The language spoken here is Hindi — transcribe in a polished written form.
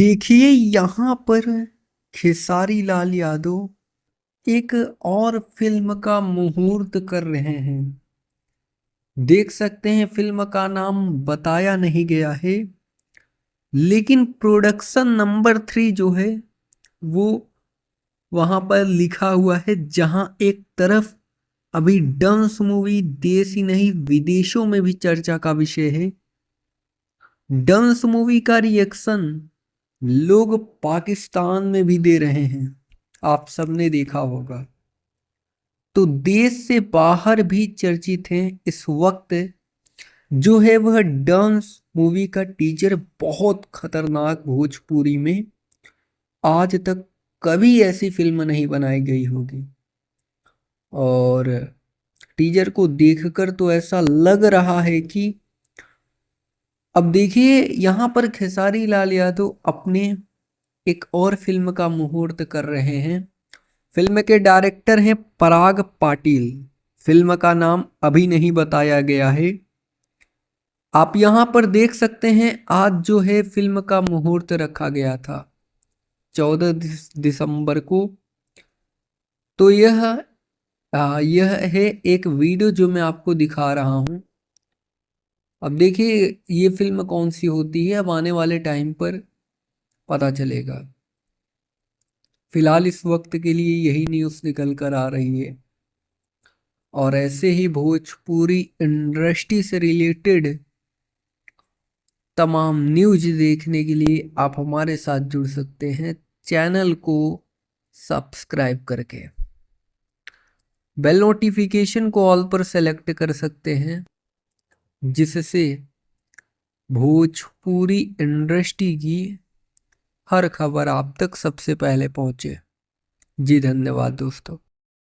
देखिए यहाँ पर खेसारी लाल यादव एक और फिल्म का मुहूर्त कर रहे हैं। देख सकते हैं फिल्म का नाम बताया नहीं गया है, लेकिन प्रोडक्शन नंबर 3 जो है वो वहां पर लिखा हुआ है। जहां एक तरफ अभी डांस मूवी देश ही नहीं विदेशों में भी चर्चा का विषय है। डांस मूवी का रिएक्शन लोग पाकिस्तान में भी दे रहे हैं, आप सबने देखा होगा। तो देश से बाहर भी चर्चित हैं इस वक्त जो है वह डांस मूवी का टीजर। बहुत खतरनाक, भोजपुरी में आज तक कभी ऐसी फिल्म नहीं बनाई गई होगी। और टीजर को देखकर तो ऐसा लग रहा है कि अब देखिए यहाँ पर खेसारी लाल यादव अपने एक और फिल्म का मुहूर्त कर रहे हैं। फिल्म के डायरेक्टर हैं पराग पाटिल। फिल्म का नाम अभी नहीं बताया गया है। आप यहाँ पर देख सकते हैं आज जो है फिल्म का मुहूर्त रखा गया था 14 दिसंबर को। तो यह है एक वीडियो जो मैं आपको दिखा रहा हूँ। अब देखिए ये फिल्म कौन सी होती है, अब आने वाले टाइम पर पता चलेगा। फिलहाल इस वक्त के लिए यही न्यूज़ निकल कर आ रही है। और ऐसे ही भोजपुरी इंडस्ट्री से रिलेटेड तमाम न्यूज देखने के लिए आप हमारे साथ जुड़ सकते हैं चैनल को सब्सक्राइब करके। बेल नोटिफिकेशन को ऑल पर सेलेक्ट कर सकते हैं, जिससे भोजपुरी इंडस्ट्री की हर खबर आप तक सबसे पहले पहुंचे। जी धन्यवाद दोस्तों।